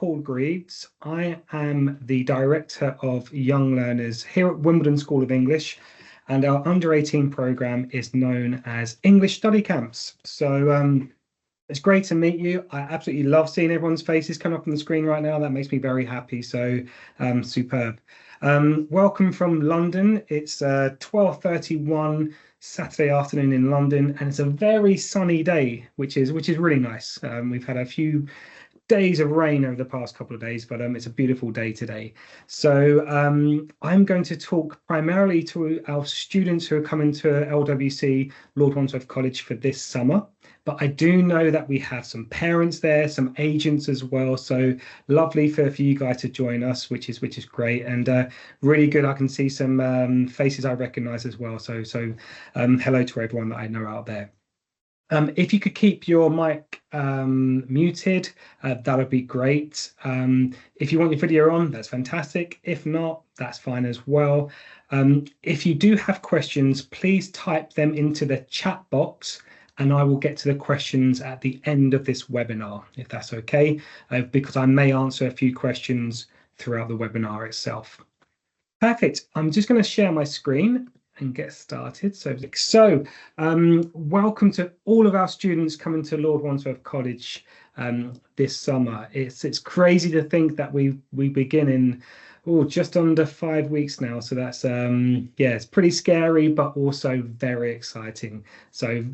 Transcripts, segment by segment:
Paul Greaves. I am the Director of Young Learners here at Wimbledon School of English, and our under 18 program is known as English Study Camps. So it's great to meet you. I absolutely love seeing everyone's faces come up on the screen right now. That makes me very happy. So superb. Welcome from London. It's 12:31 Saturday afternoon in London, and it's a very sunny day, which is really nice. We've had a few days of rain over the past couple of days, but it's a beautiful day today. So I'm going to talk primarily to our students who are coming to LWC, Lord Wandsworth College, for this summer. But I do know that we have some parents there, some agents as well. So lovely for you guys to join us, which is great, and really good. I can see some faces I recognise as well. So hello to everyone that I know out there. If you could keep your mic muted, that would be great. If you want your video on, that's fantastic. If not, that's fine as well. If you do have questions, please type them into the chat box, and I will get to the questions at the end of this webinar, if that's okay, because I may answer a few questions throughout the webinar itself. Perfect. I'm just going to share my screen and get started. So welcome to all of our students coming to Lord Wandsworth College this summer. It's crazy to think that we begin in just under 5 weeks now. So that's yeah, it's pretty scary, but also very exciting. So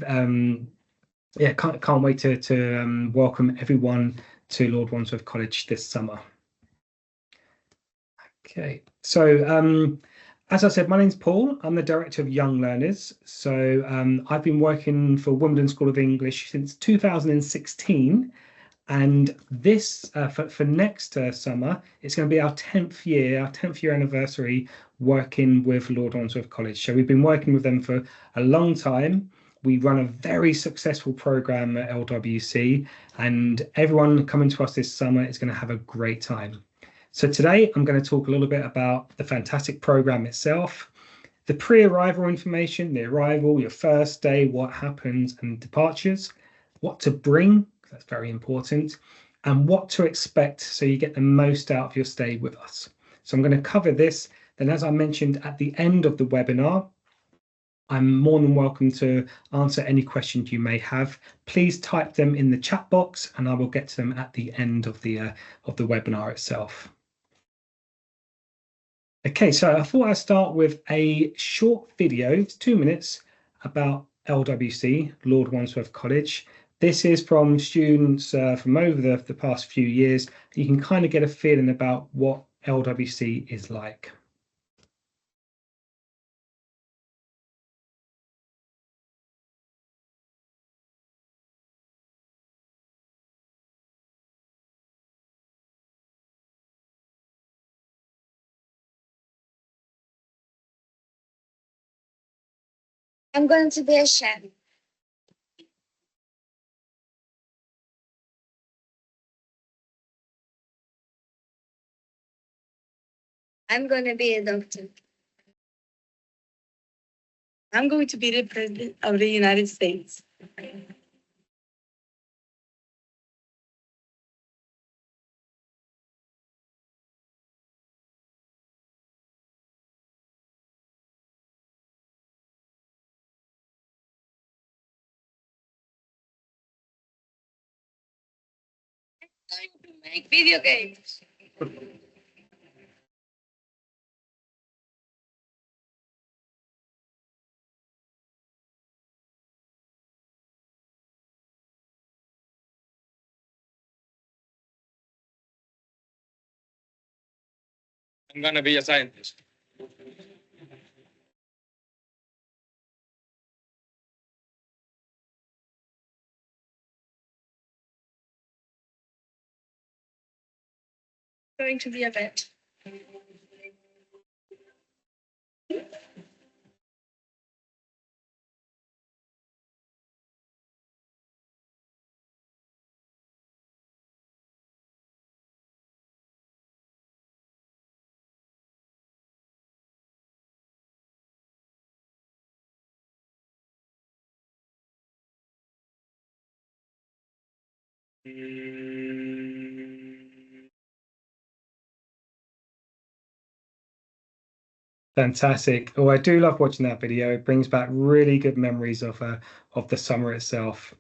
yeah, can't wait to welcome everyone to Lord Wandsworth College this summer. Okay, so as I said, my name's Paul. I'm the Director of Young Learners. So I've been working for Wimbledon School of English since 2016. And this, for next summer, it's going to be our 10th year anniversary working with Lord Wandsworth College. So we've been working with them for a long time. We run a very successful program at LWC, and everyone coming to us this summer is going to have a great time. So today I'm going to talk a little bit about the fantastic program itself, the pre-arrival information, the arrival, your first day, what happens and departures, what to bring, that's very important, and what to expect so you get the most out of your stay with us. So I'm going to cover this. Then, as I mentioned at the end of the webinar, I'm more than welcome to answer any questions you may have. Please type them in the chat box and I will get to them at the end of the webinar itself. Okay, so I thought I'd start with a short video, it's 2 minutes, about LWC, Lord Wandsworth College. This is from students from over the past few years. You can kind of get a feeling about what LWC is like. I'm going to be a chef. I'm going to be a doctor. I'm going to be the President of the United States. I'm going to make video games. I'm gonna be a scientist. Going to be a vet. Fantastic. Oh, I do love watching that video. It brings back really good memories of the summer itself.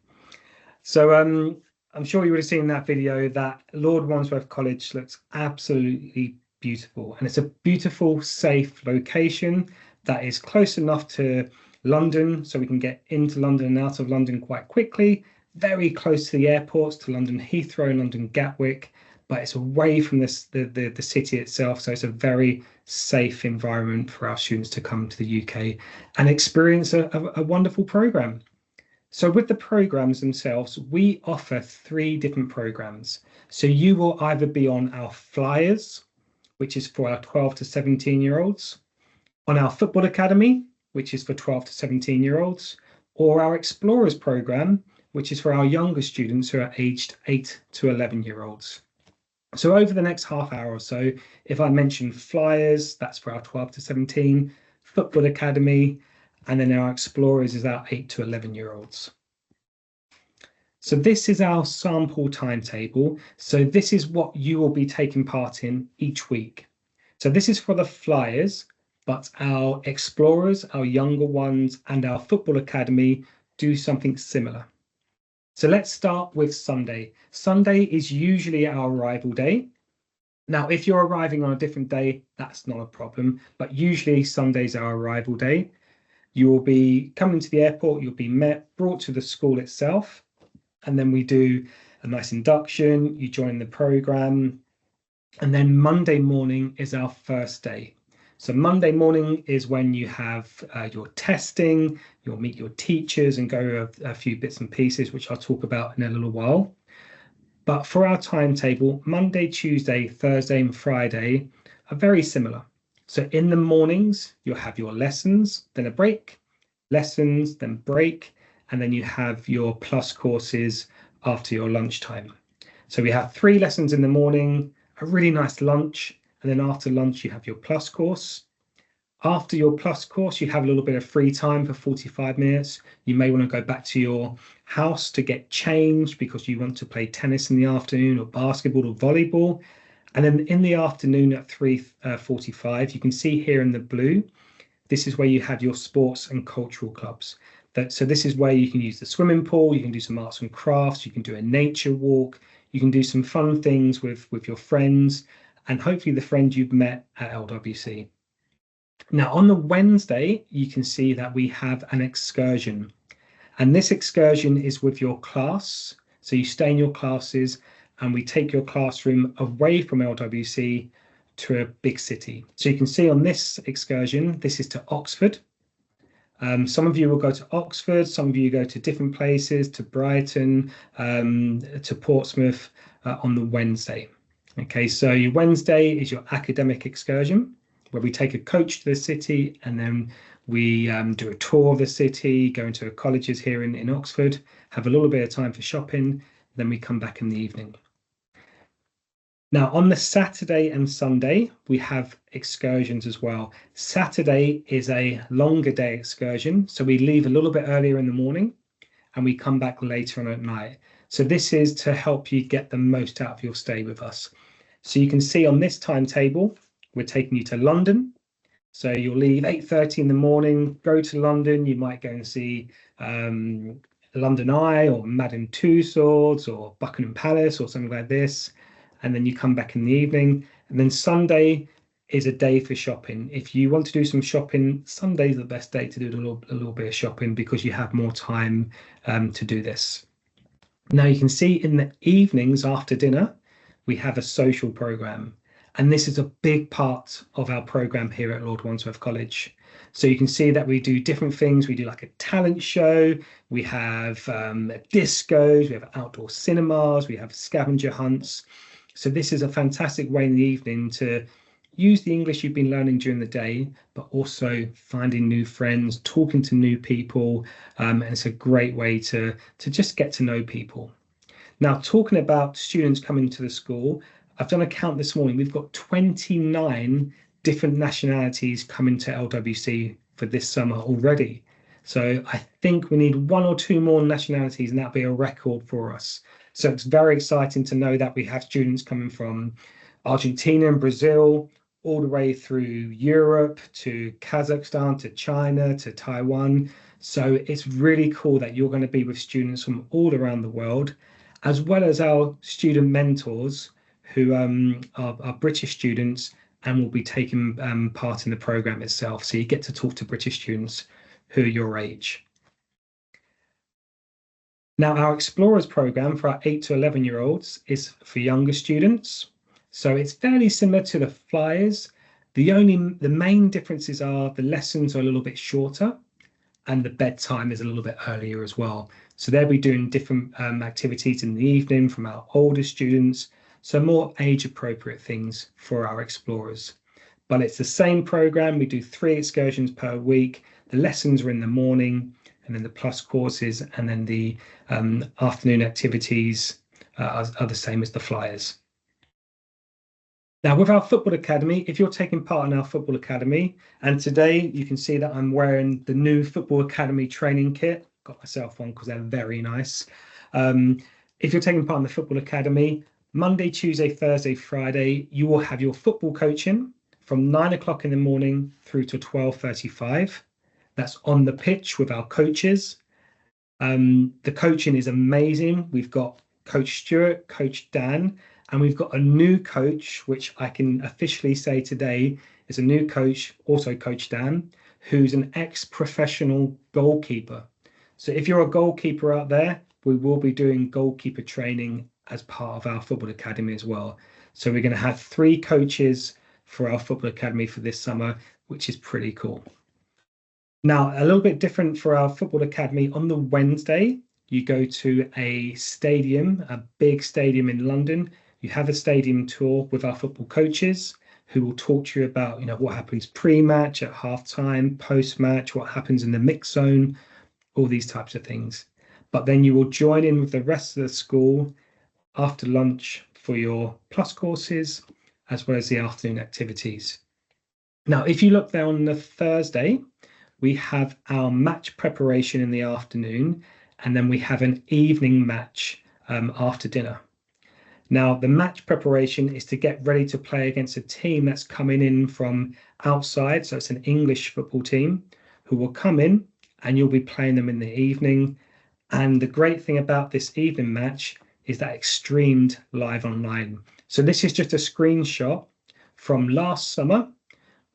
So I'm sure you would have seen that video that Lord Wandsworth College looks absolutely beautiful. And it's a beautiful, safe location that is close enough to London, so we can get into London and out of London quite quickly, very close to the airports, to London Heathrow and London Gatwick, but it's away from the city itself. So it's a very safe environment for our students to come to the UK and experience a wonderful program. So with the programs themselves, we offer 3 different programs. So you will either be on our Flyers, which is for our 12 to 17-year-olds, on our Football Academy, which is for 12 to 17-year-olds, or our Explorers program, which is for our younger students who are aged 8 to 11-year-olds. So over the next half hour or so, if I mention Flyers, that's for our 12 to 17, Football Academy, and then our Explorers is our 8 to 11-year-olds. So this is our sample timetable. So this is what you will be taking part in each week. So this is for the Flyers, but our Explorers, our younger ones, and our Football Academy do something similar. So let's start with Sunday. Sunday is usually our arrival day. Now, if you're arriving on a different day, that's not a problem, but usually Sunday's our arrival day. You will be coming to the airport, you'll be brought to the school itself, and then we do a nice induction, you join the program, and then Monday morning is our first day. So Monday morning is when you have your testing, you'll meet your teachers and go a few bits and pieces, which I'll talk about in a little while. But for our timetable, Monday, Tuesday, Thursday, and Friday are very similar. So in the mornings, you'll have your lessons, then a break, lessons, then break, and then you have your plus courses after your lunchtime. So we have 3 lessons in the morning, a really nice lunch, and then after lunch, you have your plus course. After your plus course, you have a little bit of free time for 45 minutes. You may want to go back to your house to get changed because you want to play tennis in the afternoon or basketball or volleyball. And then in the afternoon at 3:45, you can see here in the blue, this is where you have your sports and cultural clubs. So this is where you can use the swimming pool, you can do some arts and crafts, you can do a nature walk, you can do some fun things with your friends, and hopefully the friends you've met at LWC. Now, on the Wednesday, you can see that we have an excursion. And this excursion is with your class. So you stay in your classes and we take your classroom away from LWC to a big city. So you can see on this excursion, this is to Oxford. Some of you will go to Oxford, some of you go to different places, to Brighton, to Portsmouth on the Wednesday. Okay, so your Wednesday is your academic excursion, where we take a coach to the city and then we do a tour of the city, go into colleges here in Oxford, have a little bit of time for shopping, then we come back in the evening. Now, on the Saturday and Sunday, we have excursions as well. Saturday is a longer day excursion, so we leave a little bit earlier in the morning and we come back later on at night. So this is to help you get the most out of your stay with us. So you can see on this timetable, we're taking you to London. So you'll leave 8:30 in the morning, go to London. You might go and see London Eye or Madame Tussauds or Buckingham Palace or something like this. And then you come back in the evening. And then Sunday is a day for shopping. If you want to do some shopping, Sunday's the best day to do a little bit of shopping because you have more time to do this. Now you can see in the evenings after dinner, we have a social program. And this is a big part of our program here at Lord Wandsworth College. So you can see that we do different things. We do like a talent show. We have discos. We have outdoor cinemas. We have scavenger hunts. So this is a fantastic way in the evening to use the English you've been learning during the day, but also finding new friends, talking to new people. And it's a great way to just get to know people. Now, talking about students coming to the school, I've done a count this morning. We've got 29 different nationalities coming to LWC for this summer already. So I think we need 1 or 2 more nationalities and that'll be a record for us. So it's very exciting to know that we have students coming from Argentina and Brazil, all the way through Europe to Kazakhstan to China to Taiwan. So it's really cool that you're going to be with students from all around the world, as well as our student mentors who are British students and will be taking part in the program itself. So you get to talk to British students who are your age. Now, our Explorers program for our 8 to 11-year-olds is for younger students. So it's fairly similar to the Flyers. The main differences are the lessons are a little bit shorter and the bedtime is a little bit earlier as well. So they'll be doing different activities in the evening from our older students. So more age appropriate things for our Explorers. But it's the same program. We do 3 excursions per week. The lessons are in the morning, and then the plus courses, and then the afternoon activities are the same as the Flyers. Now, with our football academy, if you're taking part in our football academy, and today you can see that I'm wearing the new football academy training kit. Got myself one because they're very nice. If you're taking part in the football academy, Monday, Tuesday, Thursday, Friday, you will have your football coaching from 9 o'clock in the morning through to 12:35. That's on the pitch with our coaches. The coaching is amazing. We've got Coach Stuart, Coach Dan, and we've got a new coach, which I can officially say today is a new coach, also Coach Dan, who's an ex-professional goalkeeper. So if you're a goalkeeper out there, we will be doing goalkeeper training as part of our football academy as well. So we're going to have 3 coaches for our football academy for this summer, which is pretty cool. Now, a little bit different for our football academy. On the Wednesday, you go to a stadium, a big stadium in London. You have a stadium tour with our football coaches who will talk to you about, what happens pre-match, at halftime, post-match, what happens in the mix zone, all these types of things. But then you will join in with the rest of the school after lunch for your plus courses, as well as the afternoon activities. Now, if you look there on the Thursday, we have our match preparation in the afternoon, and then we have an evening match after dinner. Now, the match preparation is to get ready to play against a team that's coming in from outside. So it's an English football team who will come in and you'll be playing them in the evening. And the great thing about this evening match is that it's streamed live online. So this is just a screenshot from last summer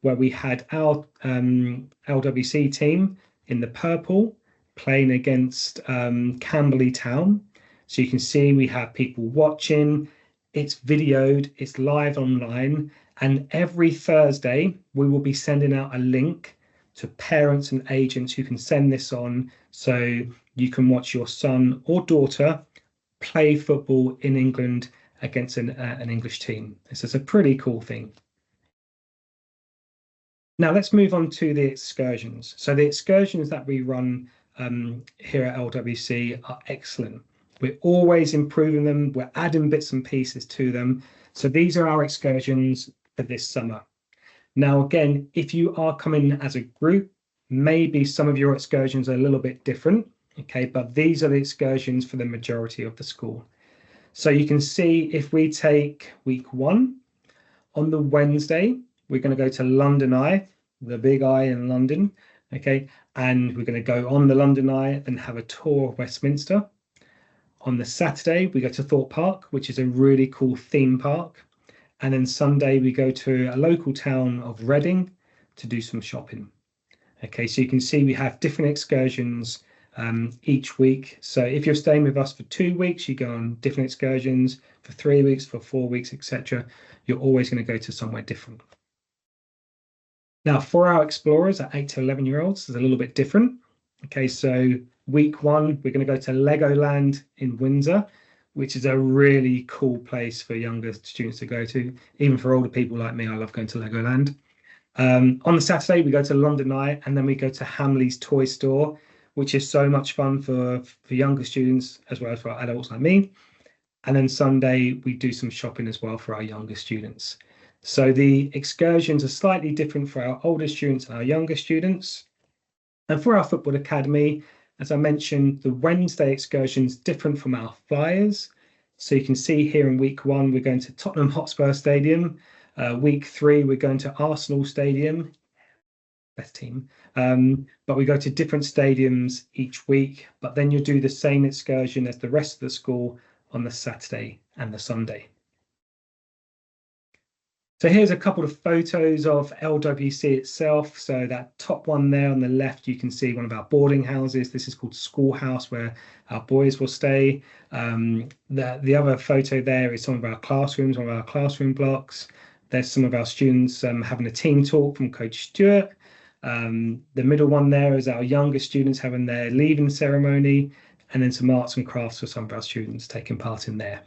where we had our LWC team in the purple playing against Camberley Town. So you can see we have people watching, it's videoed, it's live online, and every Thursday we will be sending out a link to parents and agents who can send this on so you can watch your son or daughter play football in England against an English team. This is a pretty cool thing. Now let's move on to the excursions. So the excursions that we run here at LWC are excellent. We're always improving them. We're adding bits and pieces to them. So these are our excursions for this summer. Now, again, if you are coming as a group, maybe some of your excursions are a little bit different, okay? But these are the excursions for the majority of the school. So you can see if we take week 1, on the Wednesday, we're going to go to London Eye, the big eye in London, okay? And we're going to go on the London Eye and have a tour of Westminster. On the Saturday, we go to Thorpe Park, which is a really cool theme park. And then Sunday, we go to a local town of Reading to do some shopping. Okay, so you can see we have different excursions each week. So if you're staying with us for 2 weeks, you go on different excursions. For 3 weeks, for 4 weeks, etc. You're always going to go to somewhere different. Now, for our explorers at 8 to 11-year-olds, it's a little bit different. Okay, so week 1, we're going to go to Legoland in Windsor, which is a really cool place for younger students to go to. Even for older people like me, I love going to Legoland. On the Saturday, we go to London Eye, and then we go to Hamley's Toy Store, which is so much fun for younger students as well as for adults like me. And then Sunday, we do some shopping as well for our younger students. So the excursions are slightly different for our older students and our younger students. And for our football academy, as I mentioned, the Wednesday excursion is different from our Flyers. So you can see here in week 1, we're going to Tottenham Hotspur Stadium. Week 3, we're going to Arsenal Stadium, best team. But we go to different stadiums each week, but then you do the same excursion as the rest of the school on the Saturday and the Sunday. So here's a couple of photos of LWC itself. So that top one there on the left, you can see one of our boarding houses. This is called Schoolhouse, where our boys will stay. The other photo there is some of our classrooms, one of our classroom blocks. There's some of our students having a team talk from Coach Stewart. The middle one there is our younger students having their leaving ceremony, and then some arts and crafts for some of our students taking part in there.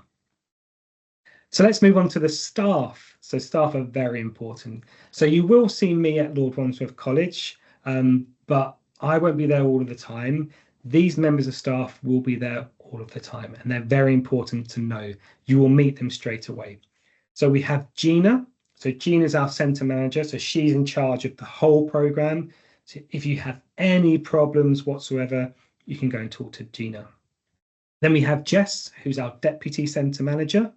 So let's move on to the staff. So staff are very important. So you will see me at Lord Wandsworth College, but I won't be there all of the time. These members of staff will be there all of the time, and they're very important to know. You will meet them straight away. So we have Gina. So Gina's our centre manager. So she's in charge of the whole programme. So if you have any problems whatsoever, you can go and talk to Gina. Then we have Jess, who's our deputy centre manager.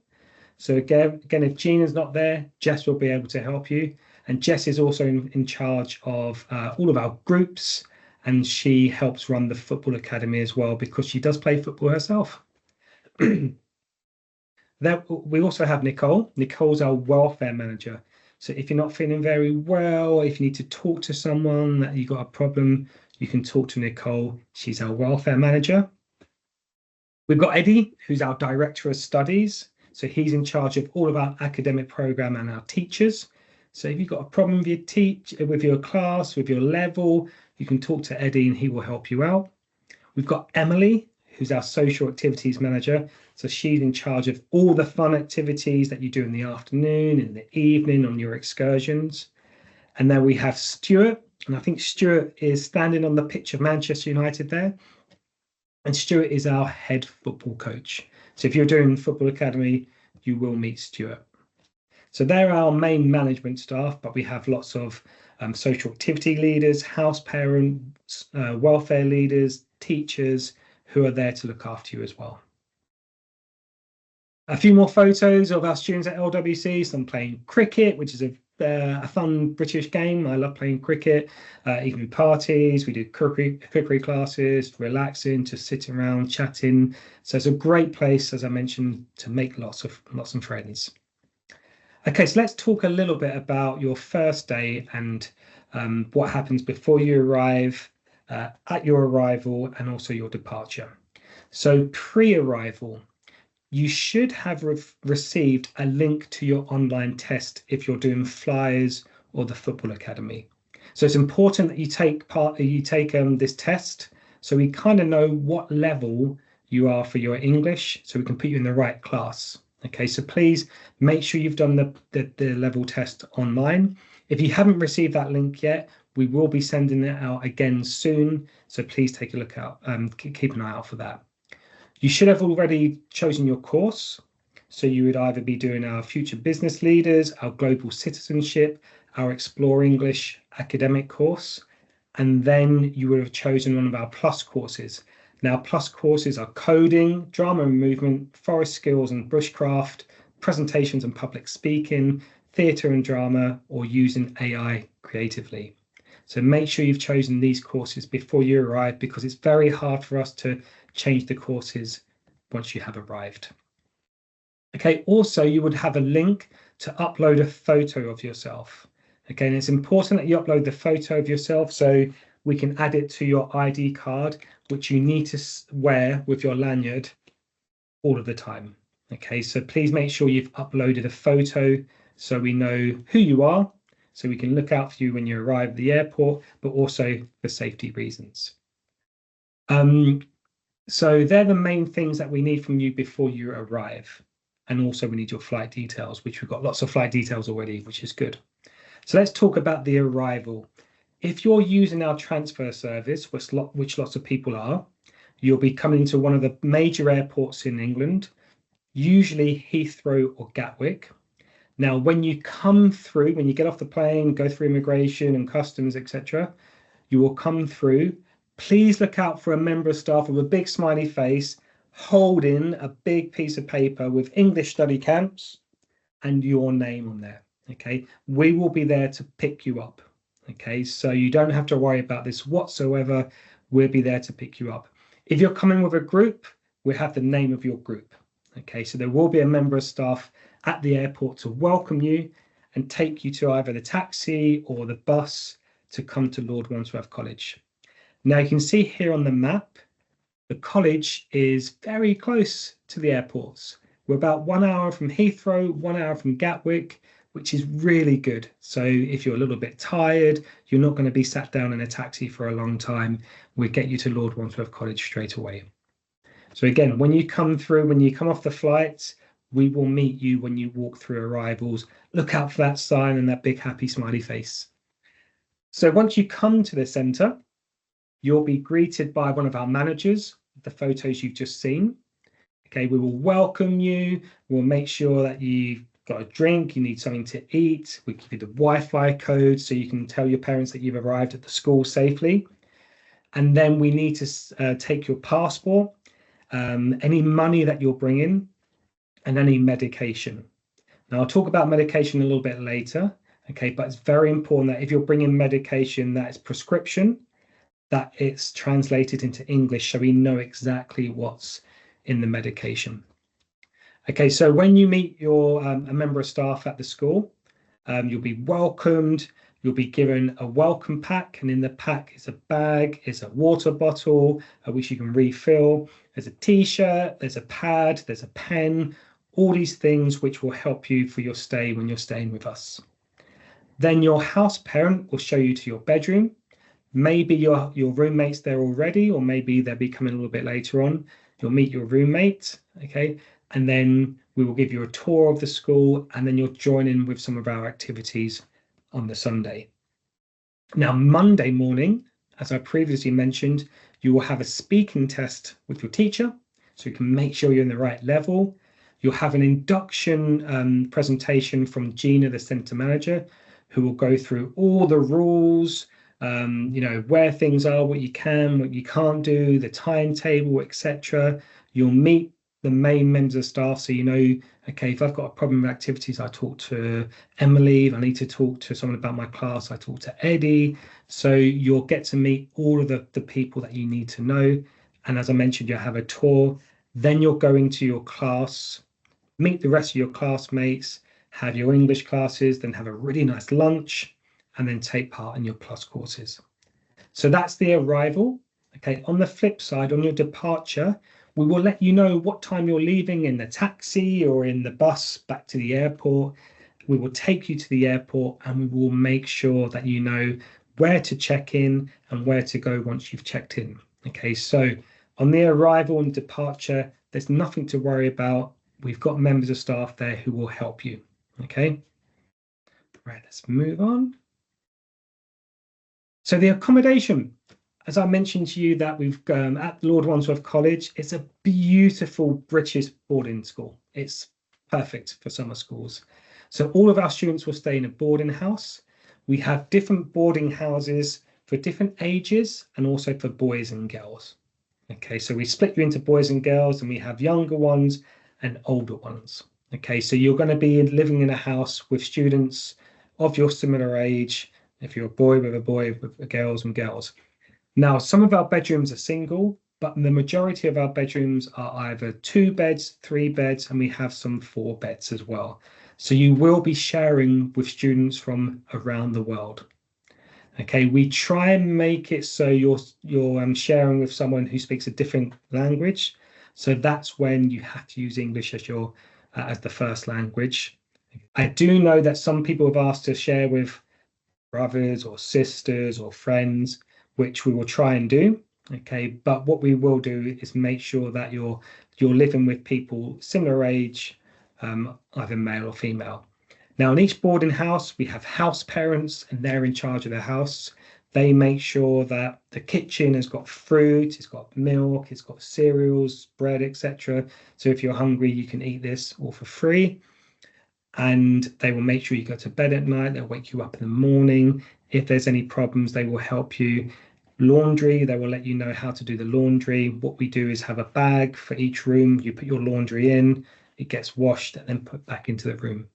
So again, if Gina's not there, Jess will be able to help you. And Jess is also in charge of all of our groups, and she helps run the football academy as well because she does play football herself. Then we also have Nicole. Nicole's our welfare manager. So if you're not feeling very well, if you need to talk to someone, that you've got a problem, you can talk to Nicole. She's our welfare manager. We've got Eddie, who's our director of studies. So he's in charge of all of our academic program and our teachers. So if you've got a problem with your class, with your level, you can talk to Eddie and he will help you out. We've got Emily, who's our social activities manager. So she's in charge of all the fun activities that you do in the afternoon, in the evening, on your excursions. And then we have Stuart, and I think Stuart is standing on the pitch of Manchester United there. And Stuart is our head football coach. So if you're doing football academy, you will meet Stuart. So they're our main management staff, but we have lots of social activity leaders, house parents, welfare leaders, teachers who are there to look after you as well. A few more photos of our students at LWC, some playing cricket, which is a fun British game. I love playing cricket, evening parties. We do cookery classes, relaxing, just sitting around, chatting. So it's a great place, as I mentioned, to make lots of friends. Okay, so let's talk a little bit about your first day and what happens before you arrive, at your arrival, and also your departure. So pre-arrival, you should have received a link to your online test if you're doing Flyers or the Football Academy. So it's important that you take this test so we kind of know what level you are for your English, so we can put you in the right class. Okay, so please make sure you've done the level test online. If you haven't received that link yet, we will be sending it out again soon. So please take a look out, keep an eye out for that. You should have already chosen your course. So you would either be doing our Future Business Leaders, our Global Citizenship, our Explore English academic course, and then you would have chosen one of our Plus courses. Now, Plus courses are coding, drama and movement, forest skills and bushcraft, presentations and public speaking, theatre and drama, or using AI creatively. So make sure you've chosen these courses before you arrive, because it's very hard for us to change the courses once you have arrived. Okay, also you would have a link to upload a photo of yourself. Okay, and it's important that you upload the photo of yourself so we can add it to your ID card, which you need to wear with your lanyard all of the time. Okay, so please make sure you've uploaded a photo so we know who you are, so we can look out for you when you arrive at the airport, but also for safety reasons. So they're the main things that we need from you before you arrive. And also we need your flight details, which we've got lots of flight details already, which is good. So let's talk about the arrival. If you're using our transfer service, which lots of people are, you'll be coming to one of the major airports in England, usually Heathrow or Gatwick. Now, when you come through, when you get off the plane, go through immigration and customs, etc., you will come through. Please look out for a member of staff with a big smiley face holding a big piece of paper with English study camps and your name on there. Okay, we will be there to pick you up. Okay, so you don't have to worry about this whatsoever. We'll be there to pick you up. If you're coming with a group, we have the name of your group. Okay, so there will be a member of staff at the airport to welcome you and take you to either the taxi or the bus to come to Lord Wandsworth College. Now you can see here on the map, the college is very close to the airports. We're about 1 hour from Heathrow, 1 hour from Gatwick, which is really good. So if you're a little bit tired, you're not going to be sat down in a taxi for a long time. We'll get you to Lord Wandsworth College straight away. So again, when you come off the flight, we will meet you when you walk through arrivals. Look out for that sign and that big happy smiley face. So once you come to the centre, you'll be greeted by one of our managers, the photos you've just seen. Okay, we will welcome you. We'll make sure that you've got a drink, you need something to eat. We give you the Wi-Fi code so you can tell your parents that you've arrived at the school safely. And then we need to take your passport, any money that you're bringing, and any medication. Now, I'll talk about medication a little bit later, okay, but it's very important that if you're bringing medication that is prescription, that it's translated into English so we know exactly what's in the medication. Okay, so when you meet your a member of staff at the school, you'll be welcomed, you'll be given a welcome pack, and in the pack is a bag, is a water bottle, which you can refill. There's a t-shirt, there's a pad, there's a pen, all these things which will help you for your stay when you're staying with us. Then your house parent will show you to your bedroom. Maybe your roommate's there already, or maybe they'll be coming a little bit later on. You'll meet your roommate, okay? And then we will give you a tour of the school, and then you'll join in with some of our activities on the Sunday. Now, Monday morning, as I previously mentioned, you will have a speaking test with your teacher, so you can make sure you're in the right level. You'll have an induction presentation from Gina, the centre manager, who will go through all the rules, where things are, what you can, what you can't do, the timetable, etc. You'll meet the main members of staff, so you know, okay, if I've got a problem with activities, I talk to Emily. If I need to talk to someone about my class, I talk to Eddie. So you'll get to meet all of the people that you need to know. And as I mentioned, you'll have a tour. Then you'll go into your class, meet the rest of your classmates, have your English classes, then have a really nice lunch, and then take part in your plus courses. So that's the arrival. Okay, on the flip side, on your departure, we will let you know what time you're leaving in the taxi or in the bus back to the airport. We will take you to the airport, and we will make sure that you know where to check in and where to go once you've checked in. Okay, so on the arrival and departure, there's nothing to worry about. We've got members of staff there who will help you. Okay, right, let's move on. So the accommodation, as I mentioned to you, that we've at Lord Wandsworth College, it's a beautiful British boarding school. It's perfect for summer schools. So all of our students will stay in a boarding house. We have different boarding houses for different ages and also for boys and girls. Okay, so we split you into boys and girls, and we have younger ones and older ones. Okay, so you're going to be living in a house with students of your similar age. If you're a boy, with girls and girls. Now, some of our bedrooms are single, but the majority of our bedrooms are either 2 beds, 3 beds, and we have some 4 beds as well. So you will be sharing with students from around the world. Okay, we try and make it so you're sharing with someone who speaks a different language. So that's when you have to use English as the first language. I do know that some people have asked to share with brothers or sisters or friends, which we will try and do. Okay, but what we will do is make sure that you're living with people similar age, either male or female. Now, in each boarding house, we have house parents, and they're in charge of the house. They make sure that the kitchen has got fruit, it's got milk, it's got cereals, bread, etc. So if you're hungry, you can eat this all for free. And they will make sure you go to bed at night. They'll wake you up in the morning. If there's any problems, they will help you. Laundry, they will let you know how to do the laundry. What we do is have a bag for each room. You put your laundry in, it gets washed and then put back into the room.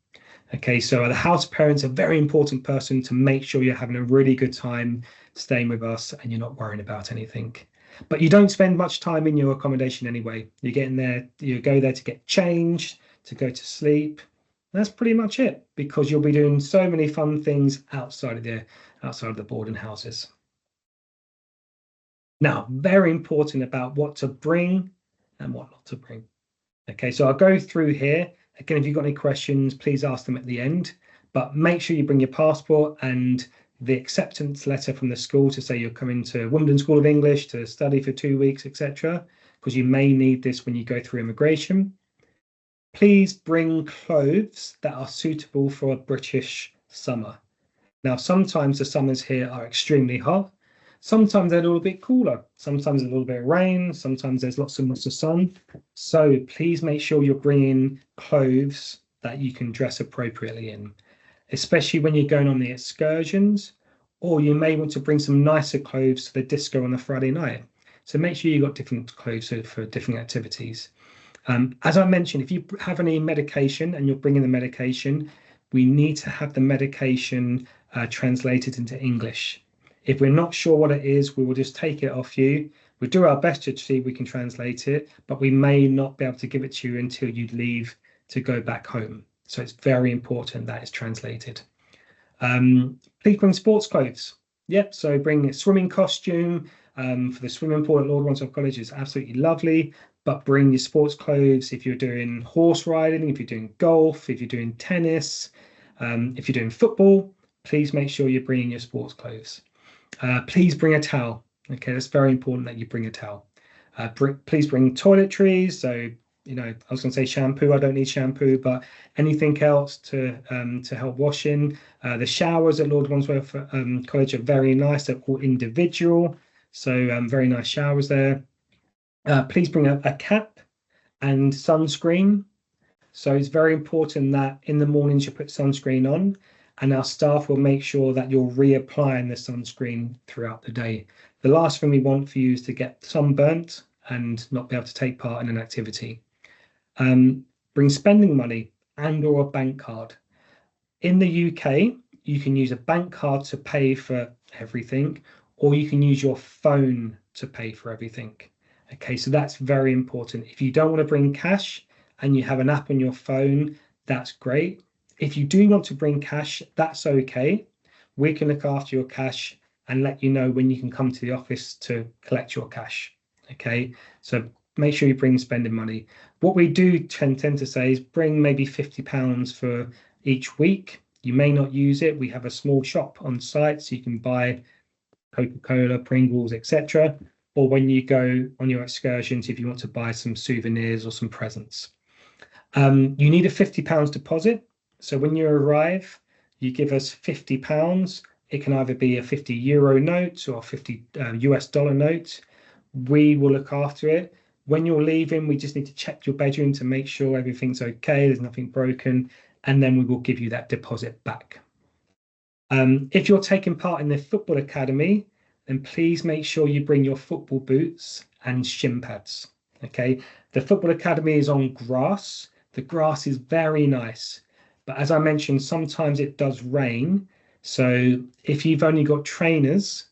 Okay, so the house parent's a very important person to make sure you're having a really good time staying with us and you're not worrying about anything. But you don't spend much time in your accommodation anyway. You're getting there, you go there to get changed, to go to sleep. That's pretty much it, because you'll be doing so many fun things outside of the boarding houses. Now, very important about what to bring and what not to bring. Okay, so I'll go through here. Again, if you've got any questions, please ask them at the end. But make sure you bring your passport and the acceptance letter from the school to say you're coming to Wimbledon School of English to study for 2 weeks, etc., because you may need this when you go through immigration. Please bring clothes that are suitable for a British summer. Now, sometimes the summers here are extremely hot. Sometimes they're a little bit cooler. Sometimes a little bit of rain. Sometimes there's lots of sun. So please make sure you're bringing clothes that you can dress appropriately in, especially when you're going on the excursions, or you may want to bring some nicer clothes to the disco on a Friday night. So make sure you've got different clothes for different activities. As I mentioned, if you have any medication and you're bringing the medication, we need to have the medication translated into English. If we're not sure what it is, we will just take it off you. We'll do our best to see if we can translate it, but we may not be able to give it to you until you leave to go back home. So it's very important that it's translated. Please bring sports clothes. Yep, so bring a swimming costume for the swimming pool at Lord Wandsworth College is absolutely lovely, but bring your sports clothes if you're doing horse riding, if you're doing golf, if you're doing tennis, if you're doing football, please make sure you're bringing your sports clothes. Please bring a towel. Okay, that's very important that you bring a towel. Please bring toiletries. So, you know, I was going to say shampoo. I don't need shampoo, but anything else to help washing. The showers at Lord Wandsworth College are very nice. They're all individual, so very nice showers there. Please bring a cap and sunscreen. So it's very important that in the mornings you put sunscreen on, and our staff will make sure that you're reapplying the sunscreen throughout the day. The last thing we want for you is to get sunburnt and not be able to take part in an activity. Bring spending money and or a bank card. In the UK, you can use a bank card to pay for everything, or you can use your phone to pay for everything. Okay, so that's very important. If you don't want to bring cash and you have an app on your phone, that's great. If you do want to bring cash, that's okay. We can look after your cash and let you know when you can come to the office to collect your cash. Okay, so make sure you bring spending money. What we do tend to say is bring maybe £50 for each week. You may not use it. We have a small shop on site, so you can buy Coca-Cola, Pringles, etc. Or when you go on your excursions, if you want to buy some souvenirs or some presents. You need a £50 deposit. So when you arrive, you give us £50. It can either be a €50 note or a $50 US note. We will look after it. When you're leaving, we just need to check your bedroom to make sure everything's okay, there's nothing broken, and then we will give you that deposit back. If you're taking part in the football academy, then please make sure you bring your football boots and shin pads. Okay, the football academy is on grass. The grass is very nice, but as I mentioned, sometimes it does rain. So if you've only got trainers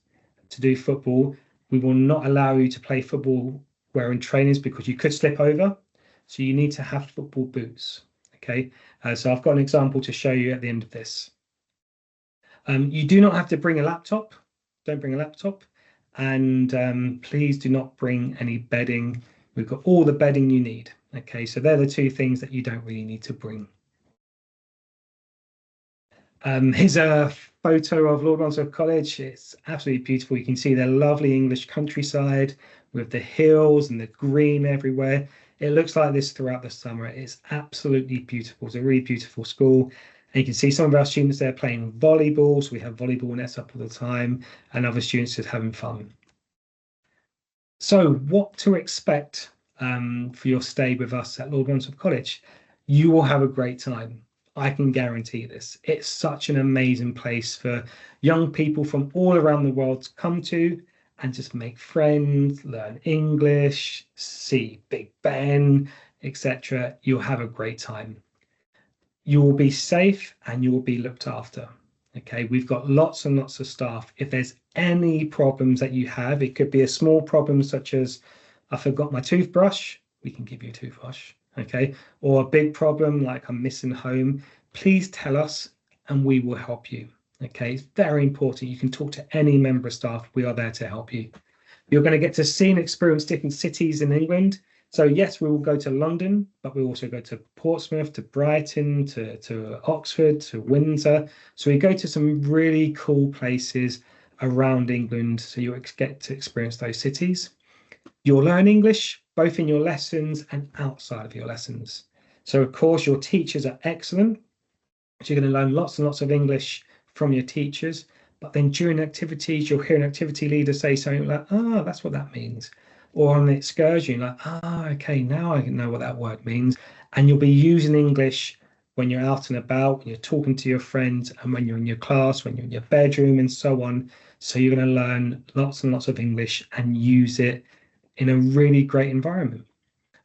to do football, we will not allow you to play football wearing trainers because you could slip over. So you need to have football boots. Okay, so I've got an example to show you at the end of this. You do not have to bring a laptop. Don't bring a laptop. And please do not bring any bedding. We've got all the bedding you need. Okay, so they're the two things that you don't really need to bring. Here's a photo of Lord Wandsworth College. It's absolutely beautiful. You can see the lovely English countryside with the hills and the green everywhere. It looks like this throughout the summer. It's absolutely beautiful. It's a really beautiful school. And you can see some of our students there playing volleyball. So we have volleyball nets up all the time, and other students just having fun. So what to expect for your stay with us at Lord Wandsworth College? You will have a great time. I can guarantee this. It's such an amazing place for young people from all around the world to come to and just make friends, learn English, see Big Ben, etc. You'll have a great time. You will be safe and you will be looked after. Okay, we've got lots and lots of staff. If there's any problems that you have, it could be a small problem such as I forgot my toothbrush, we can give you a toothbrush. Okay, or a big problem like I'm missing home, please tell us and we will help you. Okay, it's very important. You can talk to any member of staff. We are there to help you. You're going to get to see and experience different cities in England. So yes, we will go to London, but we also go to Portsmouth, to Brighton, to Oxford, to Windsor. So we go to some really cool places around England. So you get to experience those cities. You'll learn English both in your lessons and outside of your lessons. So of course, your teachers are excellent. So you're going to learn lots and lots of English from your teachers. But then during activities, you'll hear an activity leader say something like, ah, that's what that means. Or on the excursion, like, ah, okay, now I know what that word means. And you'll be using English when you're out and about, when you're talking to your friends, and when you're in your class, when you're in your bedroom, and so on. So you're going to learn lots and lots of English and use it in a really great environment.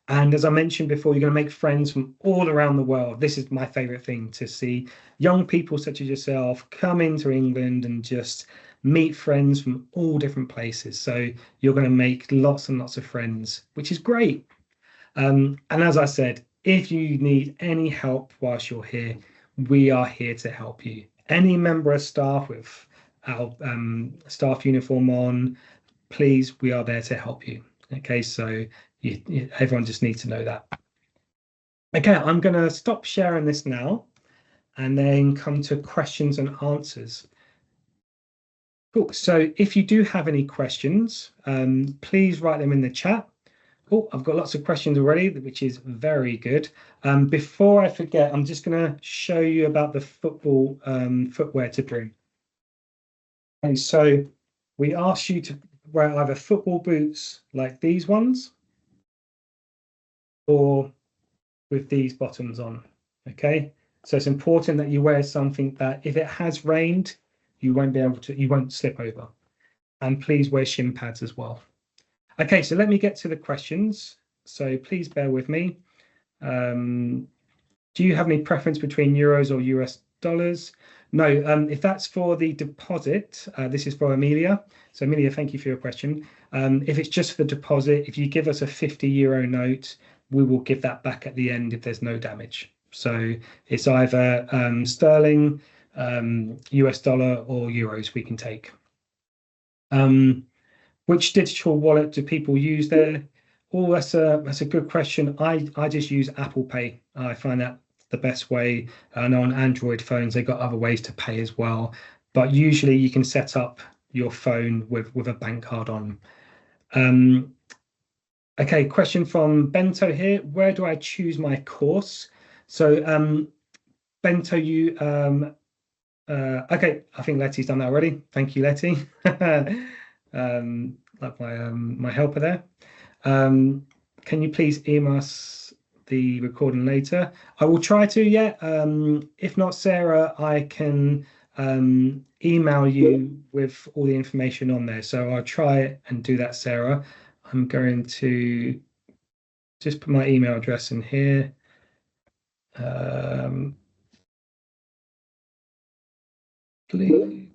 And as I mentioned before, you're going to make friends from all around the world. This is my favorite thing, to see young people such as yourself come into England and just meet friends from all different places. So you're going to make lots and lots of friends, which is great. And as I said, if you need any help whilst you're here, we are here to help you. Any member of staff with our staff uniform on, please, we are there to help you. Okay, so everyone just needs to know that. Okay, I'm going to stop sharing this now and then come to questions and answers. Cool. So if you do have any questions, please write them in the chat. Oh, I've got lots of questions already, which is very good. Before I forget, I'm just going to show you about the football footwear to bring. And so we ask you to wear either football boots like these ones or with these bottoms on. Okay, so it's important that you wear something that if it has rained, you won't slip over. And please wear shin pads as well. Okay, so let me get to the questions. So please bear with me. Do you have any preference between euros or US dollars? No, if that's for the deposit, this is for Amelia. So Amelia, thank you for your question. If it's just for the deposit, if you give us a 50 euro note, we will give that back at the end if there's no damage. So it's either sterling, US dollar or euros we can take. Which digital wallet do people use there? Oh, that's a good question. I just use Apple Pay. I find that the best way. I know on Android phones they've got other ways to pay as well, but usually you can set up your phone with a bank card on. Okay, question from Bento here. Where do I choose my course? So Bento, you okay, I think Letty's done that already. Thank you, Letty. Like my helper there. Can you please email us the recording later? I will try to, yeah. If not, Sarah, I can email you with all the information on there. So I'll try and do that, Sarah. I'm going to just put my email address in here. Please.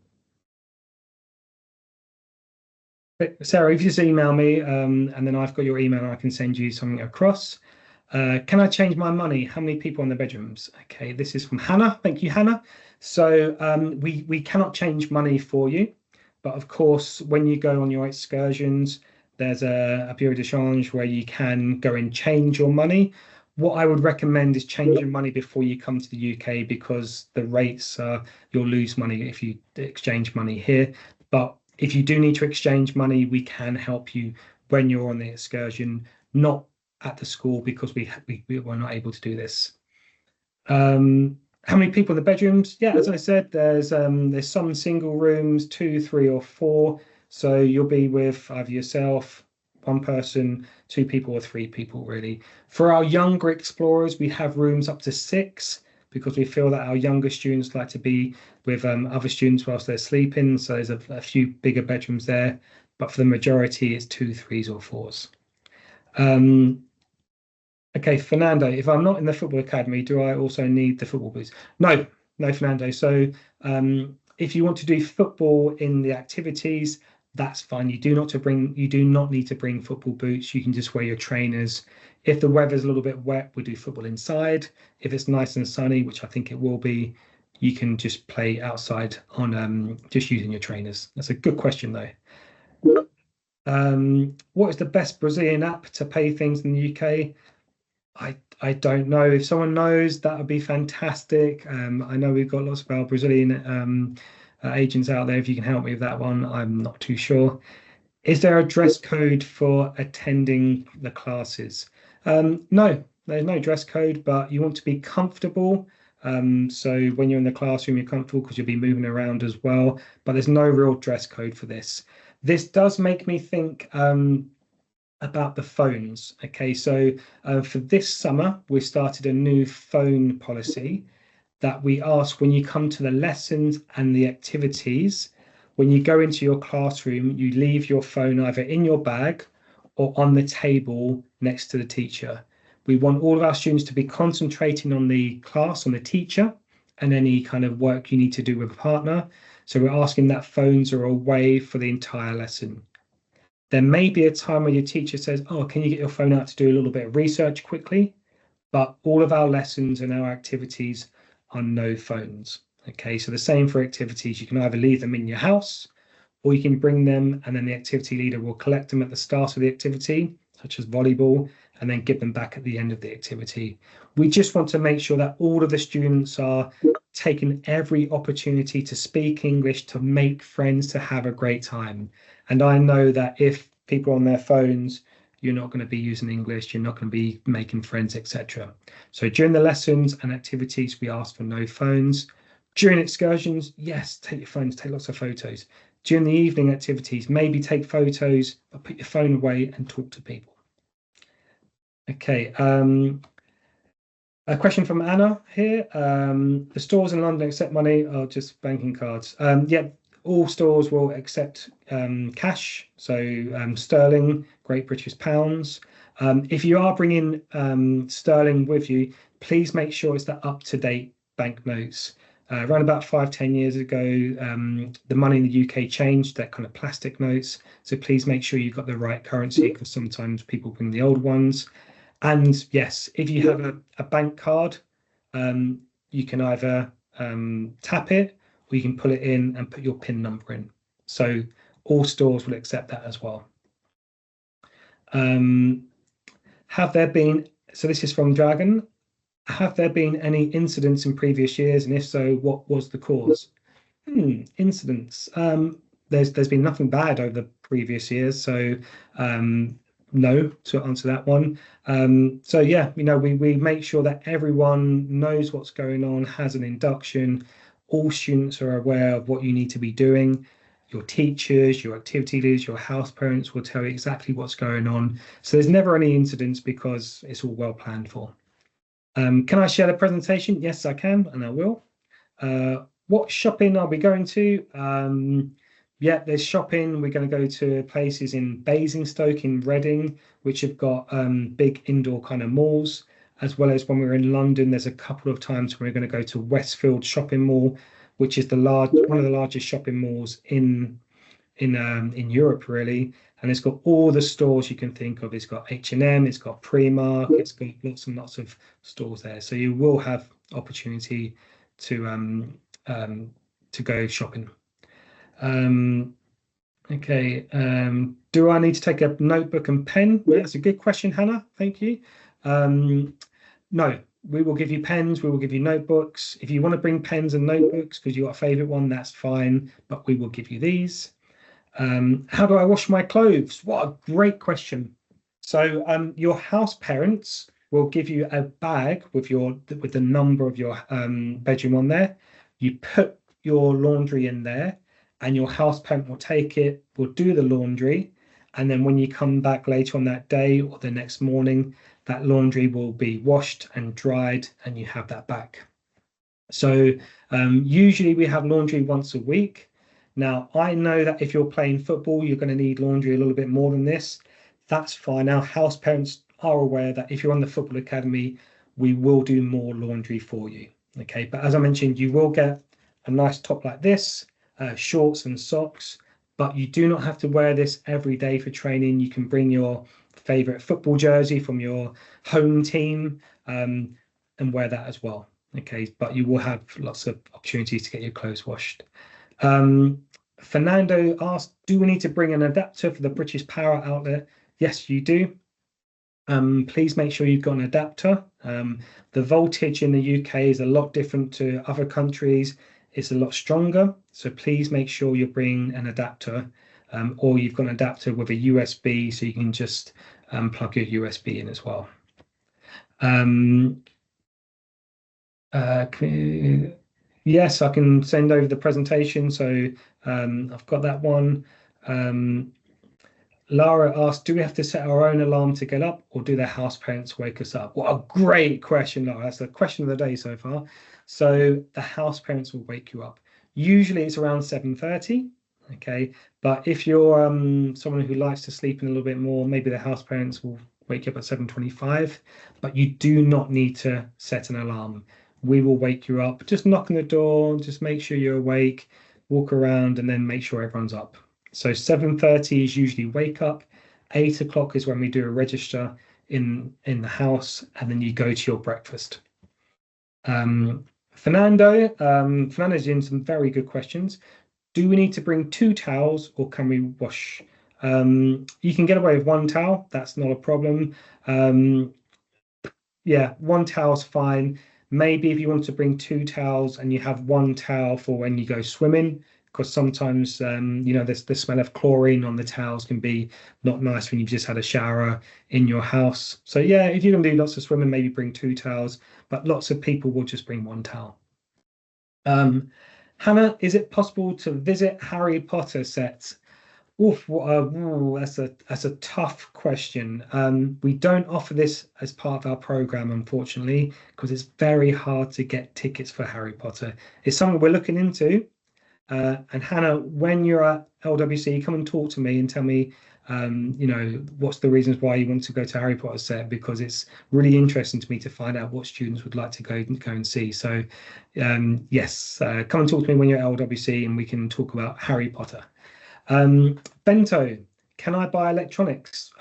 Sarah, if you just email me and then I've got your email and I can send you something across. Can I change my money? How many people in the bedrooms? Okay, this is from Hannah. Thank you, Hannah. So we cannot change money for you. But of course, when you go on your excursions, there's a bureau de change where you can go and change your money. What I would recommend is changing money before you come to the UK because the rates you'll lose money if you exchange money here. But if you do need to exchange money, we can help you when you're on the excursion, not at the school because we were not able to do this. How many people in the bedrooms? Yeah, as I said, there's some single rooms, 2, 3, or 4. So you'll be with either yourself, one person, 2 people, or 3 people, really. For our younger explorers, we have rooms up to 6 because we feel that our younger students like to be with other students whilst they're sleeping. So there's a few bigger bedrooms there, but for the majority, it's 2, 3s, or 4s. Okay, Fernando, if I'm not in the football academy, do I also need the football boots? No, no, Fernando. So if you want to do football in the activities, that's fine. You do not need to bring football boots. You can just wear your trainers. If the weather's a little bit wet, we do football inside. If it's nice and sunny, which I think it will be, you can just play outside on just using your trainers. That's a good question though. What is the best Brazilian app to pay things in the UK? I don't know. If someone knows, that would be fantastic. I know we've got lots of our Brazilian agents out there. If you can help me with that one, I'm not too sure. Is there a dress code for attending the classes? No, there's no dress code, but you want to be comfortable. So when you're in the classroom, you're comfortable because you'll be moving around as well. But there's no real dress code for this. This does make me think about the phones. Okay, so for this summer, we started a new phone policy that we ask when you come to the lessons and the activities, when you go into your classroom, you leave your phone either in your bag or on the table next to the teacher. We want all of our students to be concentrating on the class, on the teacher, and any kind of work you need to do with a partner. So we're asking that phones are away for the entire lesson. There may be a time where your teacher says, oh, can you get your phone out to do a little bit of research quickly? But all of our lessons and our activities are no phones. Okay, so the same for activities. You can either leave them in your house or you can bring them and then the activity leader will collect them at the start of the activity, such as volleyball, and then give them back at the end of the activity. We just want to make sure that all of the students are taking every opportunity to speak English, to make friends, to have a great time. And I know that if people are on their phones, you're not going to be using English, you're not going to be making friends, etc. So during the lessons and activities, we ask for no phones. During excursions, yes, take your phones, take lots of photos. During the evening activities, maybe take photos, but put your phone away and talk to people. Okay, a question from Anna here. The stores in London accept money or just banking cards? Yeah, all stores will accept cash, so sterling, Great British pounds. If you are bringing sterling with you, please make sure it's the up-to-date banknotes. Around about 5-10 years ago, the money in the UK changed, that kind of plastic notes. So please make sure you've got the right currency because sometimes people bring the old ones. And yes, if you have a bank card, you can either tap it or you can pull it in and put your PIN number in. So all stores will accept that as well. Have there been, so this is from Dragon, have there been any incidents in previous years? And if so, what was the cause? Incidents. There's been nothing bad over the previous years. So no, to answer that one. So yeah, we make sure that everyone knows what's going on, has an induction. All students are aware of what you need to be doing. Your teachers, your activity leaders, your house parents will tell you exactly what's going on. So there's never any incidents because it's all well planned for. Can I share the presentation? Yes, I can, and I will. What shopping are we going to? Yeah, there's shopping. We're going to go to places in Basingstoke, in Reading, which have got big indoor kind of malls, as well as when we're in London, there's a couple of times we're going to go to Westfield Shopping Mall, which is one of the largest shopping malls in Europe, really. And it's got all the stores you can think of. It's got H&M, it's got Primark, it's got lots and lots of stores there. So you will have opportunity to go shopping. Okay. Do I need to take a notebook and pen? Well, that's a good question, Hannah. Thank you. No, we will give you pens. We will give you notebooks. If you want to bring pens and notebooks because you've got a favorite one, that's fine. But we will give you these. How do I wash my clothes? What a great question. So your house parents will give you a bag with the number of your bedroom on there. You put your laundry in there and your house parent will take it, will do the laundry. And then when you come back later on that day or the next morning, that laundry will be washed and dried and you have that back. So usually we have laundry once a week. Now, I know that if you're playing football, you're going to need laundry a little bit more than this. That's fine. Our house parents are aware that if you're on the football academy, we will do more laundry for you. Okay, but as I mentioned, you will get a nice top like this, shorts and socks, but you do not have to wear this every day for training. You can bring your favorite football jersey from your home team and wear that as well. Okay, but you will have lots of opportunities to get your clothes washed. Fernando asked, do we need to bring an adapter for the British power outlet? Yes, you do. Please make sure you've got an adapter. The voltage in the UK is a lot different to other countries. It's a lot stronger. So please make sure you're bringing an adapter, or you've got an adapter with a USB so you can just plug your USB in as well. Yes, I can send over the presentation. So I've got that one. Lara asked, do we have to set our own alarm to get up, or do their house parents wake us up? What a great question, Lara. That's the question of the day so far. So the house parents will wake you up. Usually it's around 7:30. Okay, but if you're someone who likes to sleep in a little bit more, maybe the house parents will wake you up at 7:25. But you do not need to set an alarm. We will wake you up. Just knock on the door, just make sure you're awake, walk around, and then make sure everyone's up. So 7:30 is usually wake up. 8 o'clock is when we do a register in the house, and then you go to your breakfast. Fernando's in some very good questions. Do we need to bring 2 towels, or can we wash? You can get away with 1 towel. That's not a problem. Yeah, 1 towel's fine. Maybe if you want to bring 2 towels and you have 1 towel for when you go swimming, because sometimes the smell of chlorine on the towels can be not nice when you've just had a shower in your house. So yeah, if you're going to do lots of swimming, maybe bring 2 towels, but lots of people will just bring 1 towel. Hannah, is it possible to visit Harry Potter sets? Oof, that's a tough question. We don't offer this as part of our program, unfortunately, because it's very hard to get tickets for Harry Potter. It's something we're looking into. And Hannah, when you're at LWC, come and talk to me and tell me, what's the reasons why you want to go to Harry Potter set, because it's really interesting to me to find out what students would like to go and see. So, yes, come and talk to me when you're at LWC and we can talk about Harry Potter. Bento, can I buy electronics?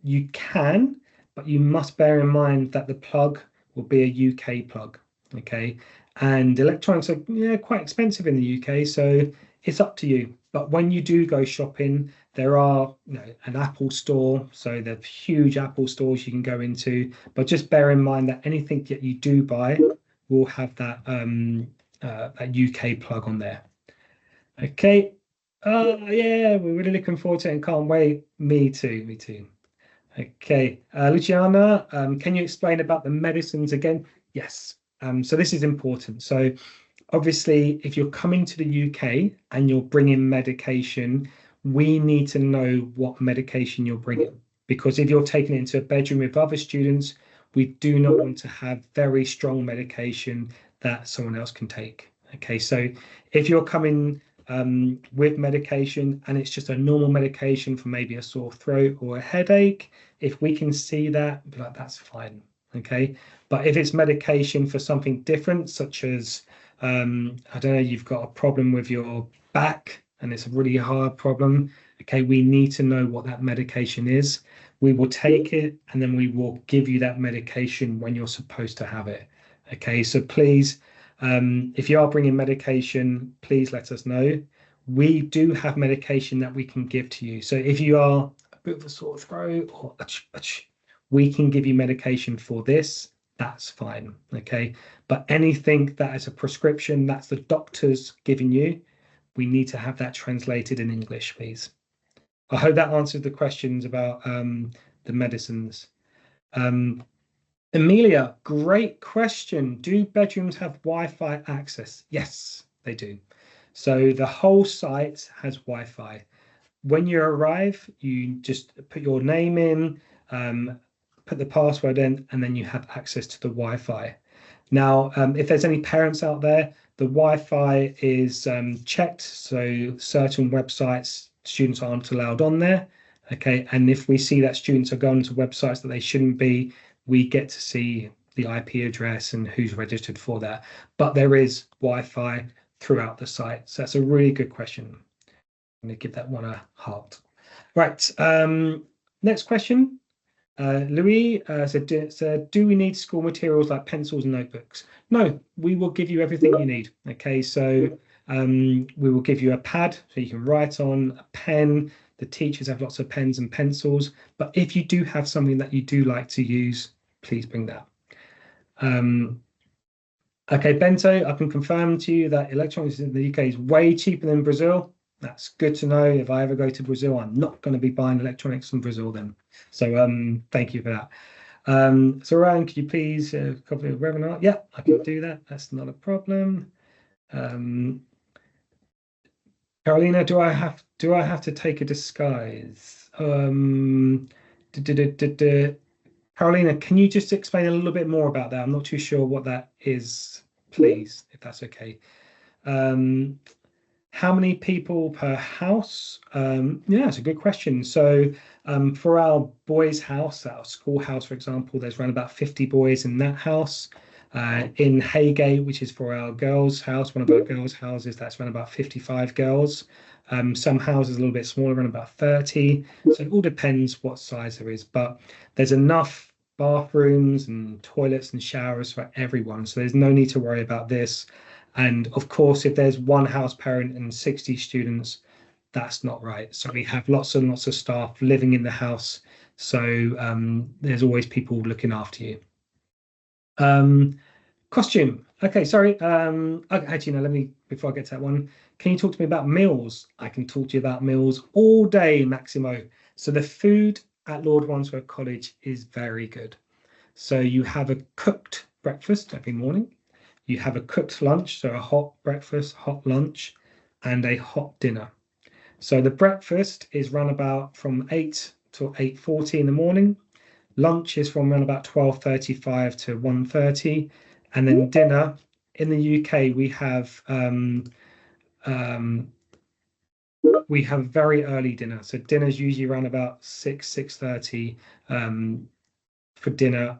You can, but you must bear in mind that the plug will be a UK plug. Okay. And electronics are quite expensive in the UK, so it's up to you. But when you do go shopping, there are an Apple store, so there are huge Apple stores you can go into. But just bear in mind that anything that you do buy will have that UK plug on there. Okay. Yeah, we're really looking forward to it and can't wait. Me too. Okay, Luciana, can you explain about the medicines again? Yes. So this is important. So obviously, if you're coming to the UK and you're bringing medication, we need to know what medication you're bringing, because if you're taking it into a bedroom with other students, we do not want to have very strong medication that someone else can take. Okay, so if you're coming with medication and it's just a normal medication for maybe a sore throat or a headache, if we can see that, be like, that's fine. Okay, but if it's medication for something different, such as I don't know, you've got a problem with your back and it's a really hard problem, okay, we need to know what that medication is. We will take it and then we will give you that medication when you're supposed to have it. Okay, so please, if you are bringing medication, please let us know. We do have medication that we can give to you. So if you are a bit of a sore throat or we can give you medication for this, that's fine. Okay, but anything that is a prescription that's the doctor's giving you, we need to have that translated in English, please. I hope that answered the questions about the medicines. Amelia, great question. Do bedrooms have Wi-Fi access? Yes, they do. So the whole site has Wi-Fi. When you arrive, you just put your name in, put the password in, and then you have access to the Wi-Fi. Now, if there's any parents out there, the Wi-Fi is checked. So certain websites, students aren't allowed on there. Okay, and if we see that students are going to websites that they shouldn't be, we get to see the IP address and who's registered for that. But there is Wi-Fi throughout the site. So that's a really good question. I'm going to give that one a heart. Right, next question. Louis said, do we need school materials like pencils and notebooks? No, we will give you everything you need. Okay, so we will give you a pad so you can write on, a pen. The teachers have lots of pens and pencils. But if you do have something that you do like to use, please bring that. Okay, Bento, I can confirm to you that electronics in the UK is way cheaper than Brazil. That's good to know. If I ever go to Brazil, I'm not going to be buying electronics from Brazil then. So thank you for that. So Ryan, could you please copy the webinar? Yeah, I can do that. That's not a problem. Carolina, do I have to take a disguise? Carolina, can you just explain a little bit more about that? I'm not too sure what that is, please, if that's okay. How many people per house? Yeah, it's a good question. So for our boys' house, our schoolhouse, for example, there's around about 50 boys in that house. In Haygate, which is for our girls' house, one of our girls' houses, that's around about 55 girls. Some houses a little bit smaller, around about 30. So it all depends what size there is, but there's enough bathrooms and toilets and showers for everyone. So there's no need to worry about this. And of course, if there's one house parent and 60 students, that's not right. So we have lots and lots of staff living in the house. So there's always people looking after you. Costume. Okay, sorry. Actually, no, let me, before I get to that one, can you talk to me about meals? I can talk to you about meals all day, Maximo. So the food at Lord Wandsworth College is very good. So you have a cooked breakfast every morning. You have a cooked lunch, so a hot breakfast, hot lunch, and a hot dinner. So the breakfast is run about from 8 to 8:40 in the morning. Lunch is from around about 12:35 to 1:30. And then dinner, in the UK, we have very early dinner. So dinner's usually around about 6:30 for dinner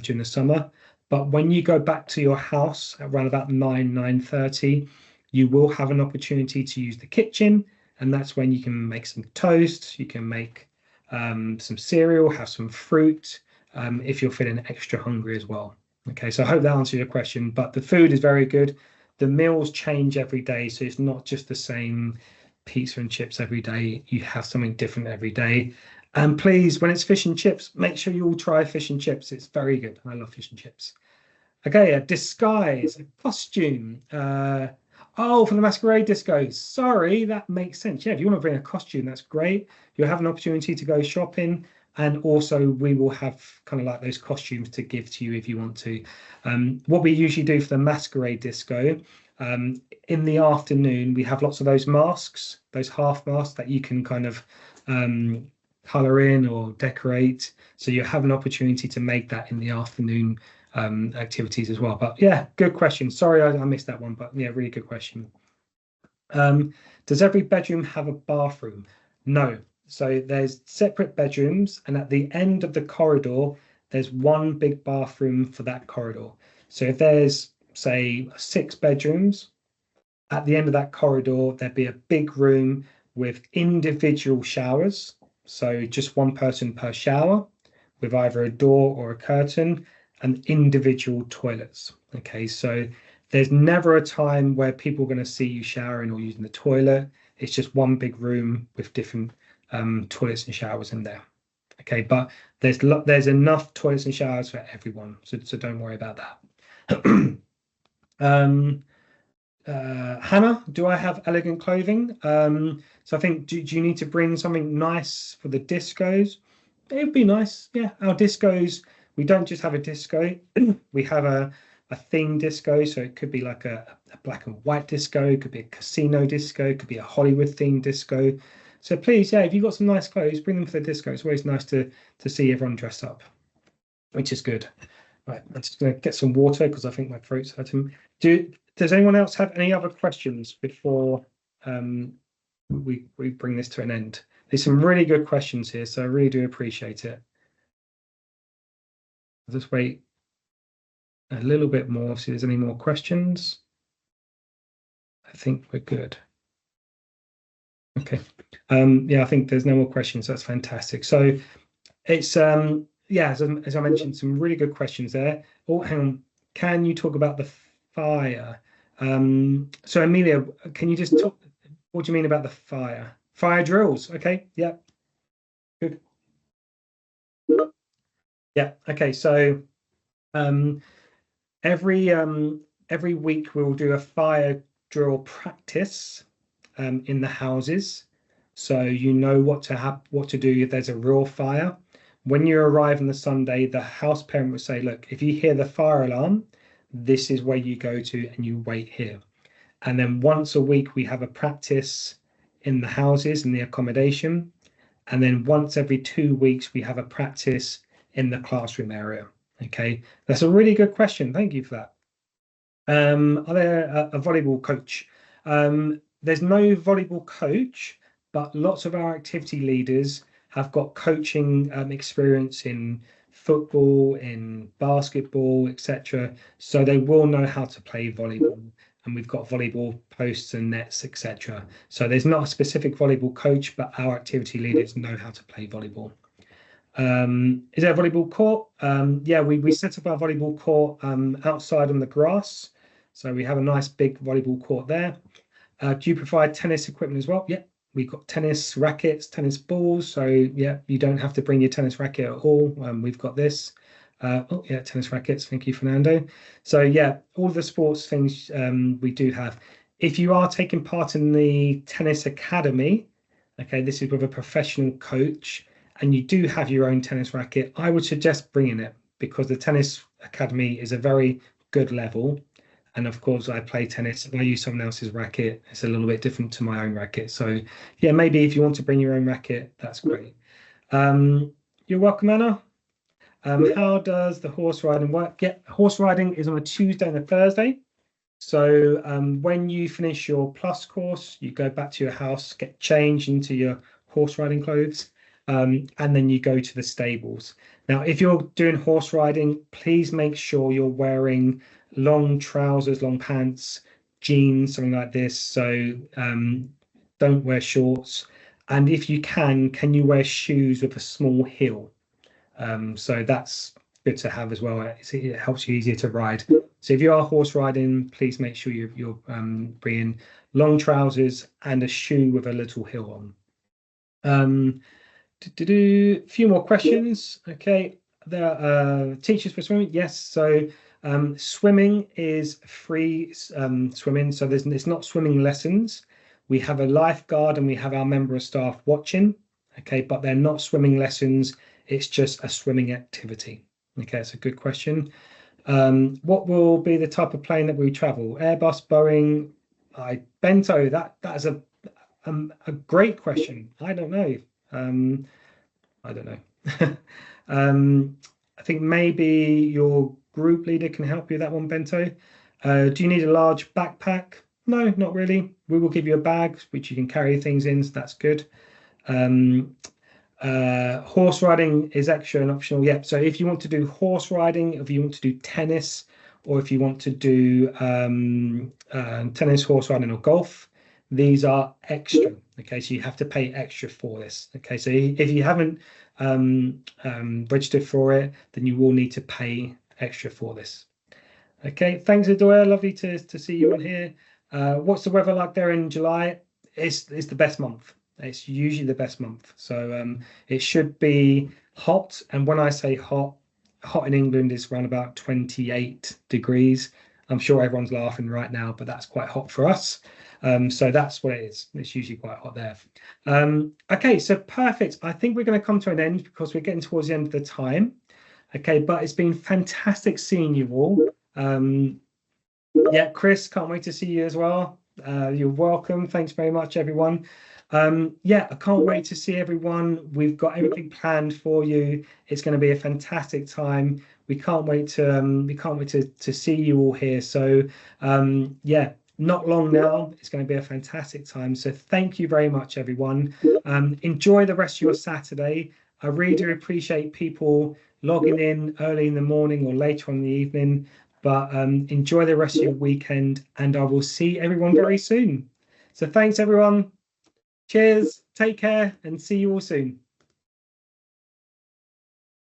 during the summer. But when you go back to your house at around about 9:30, you will have an opportunity to use the kitchen, and that's when you can make some toast, you can make some cereal, have some fruit, if you're feeling extra hungry as well. Okay, so I hope that answers your question, but the food is very good. The meals change every day, so it's not just the same pizza and chips every day. You have something different every day. And please, when it's fish and chips, make sure you all try fish and chips. It's very good. I love fish and chips. Okay, a disguise, a costume. Oh, for the masquerade disco. Sorry, that makes sense. Yeah, if you want to bring a costume, that's great. You'll have an opportunity to go shopping. And also we will have kind of like those costumes to give to you if you want to. What we usually do for the masquerade disco, in the afternoon, we have lots of those masks, those half masks that you can kind of color in or decorate. So you have an opportunity to make that in the afternoon activities as well. But yeah, good question. Sorry, I missed that one, but yeah, really good question. Does every bedroom have a bathroom? No. So there's separate bedrooms, and at the end of the corridor, there's one big bathroom for that corridor. So if there's, say, 6 bedrooms, at the end of that corridor, there'd be a big room with individual showers. So just one person per shower with either a door or a curtain, and individual toilets. Okay, so there's never a time where people are going to see you showering or using the toilet. It's just one big room with different toilets and showers in there. Okay, but there's enough toilets and showers for everyone, so don't worry about that. Hannah, do I have elegant clothing? So I think, do you need to bring something nice for the discos? It would be nice. Yeah, our discos, we don't just have a disco, we have a themed disco. So it could be like a black and white disco, it could be a casino disco, it could be a Hollywood themed disco. So please, yeah, if you've got some nice clothes, bring them for the disco. It's always nice to see everyone dressed up, which is good. Right, I'm just going to get some water because I think my throat's hurting. Does anyone else have any other questions before we bring this to an end? There's some really good questions here, so I really do appreciate it. I'll just wait a little bit more, see if there's any more questions. I think we're good. Okay. Yeah, I think there's no more questions. That's fantastic. So it's yeah, as I mentioned, some really good questions there. Oh, hang on. Can you talk about the fire? So Amelia, can you just talk, what do you mean about the fire? Fire drills. Okay, yeah. Good. Yeah, okay. So every week we'll do a fire drill practice in the houses, so you know what to do if there's a real fire. When you arrive on the Sunday, the house parent will say, look, if you hear the fire alarm, this is where you go to and you wait here. And then once a week we have a practice in the houses in the accommodation, and then once every 2 weeks we have a practice in the classroom area. Okay, that's a really good question. Thank you for that. Are there a volleyball coach? There's no volleyball coach, but lots of our activity leaders have got coaching experience in football, in basketball, etc. So they will know how to play volleyball. And we've got volleyball posts and nets, etc. So there's not a specific volleyball coach, but our activity leaders know how to play volleyball. Is there a volleyball court? Yeah, we set up our volleyball court outside on the grass. So we have a nice big volleyball court there. Do you provide tennis equipment as well? Yeah, we've got tennis rackets, tennis balls. So yeah, you don't have to bring your tennis racket at all. We've got this. Oh yeah, tennis rackets. Thank you, Fernando. So yeah, all the sports things we do have. If you are taking part in the tennis academy, okay, this is with a professional coach, and you do have your own tennis racket, I would suggest bringing it, because the tennis academy is a very good level. And of course, I play tennis and I use someone else's racket. It's a little bit different to my own racket. So yeah, maybe if you want to bring your own racket, that's great. You're welcome, Anna. How does the horse riding work? Yeah, horse riding is on a Tuesday and a Thursday. So when you finish your plus course, you go back to your house, get changed into your horse riding clothes, and then you go to the stables. Now, if you're doing horse riding, please make sure you're wearing long trousers, long pants, jeans, something like this. So don't wear shorts. And if you can you wear shoes with a small heel? So that's good to have as well. It helps you easier to ride. So if you are horse riding, please make sure you're bringing long trousers and a shoe with a little heel on. A few more questions. Okay, there are teachers for swimming. Yes, so swimming is free swimming. So it's not swimming lessons. We have a lifeguard and we have our member of staff watching. Okay, but they're not swimming lessons. It's just a swimming activity. Okay, that's a good question. What will be the type of plane that we travel? Airbus, Boeing, Bento. That's a great question. I don't know. I don't know. I think maybe your group leader can help you with that one, Bento. Do you need a large backpack? No, not really. We will give you a bag which you can carry things in, so that's good. Horse riding is extra and optional. Yep. So if you want to do horse riding, if you want to do tennis, or if you want to do tennis, horse riding, or golf, these are extra. Okay, so you have to pay extra for this. Okay, so if you haven't registered for it, then you will need to pay extra for this. Okay, thanks, Adoya. Lovely to see you on here. What's the weather like there in July? It's the best month. It's usually the best month. So it should be hot. And when I say hot in England is around about 28 degrees. I'm sure everyone's laughing right now, but that's quite hot for us. So that's what it is. It's usually quite hot there. Okay, so perfect. I think we're going to come to an end because we're getting towards the end of the time. Okay, but it's been fantastic seeing you all. Yeah, Chris, can't wait to see you as well. You're welcome. Thanks very much, everyone. Yeah, I can't wait to see everyone. We've got everything planned for you. It's going to be a fantastic time. We can't wait to see you all here. So yeah, not long now. It's going to be a fantastic time. So thank you very much, everyone. Enjoy the rest of your Saturday. I really do appreciate people logging in early in the morning or later on in the evening. But enjoy the rest of your weekend, and I will see everyone very soon. So thanks, everyone. Cheers. Take care, and see you all soon.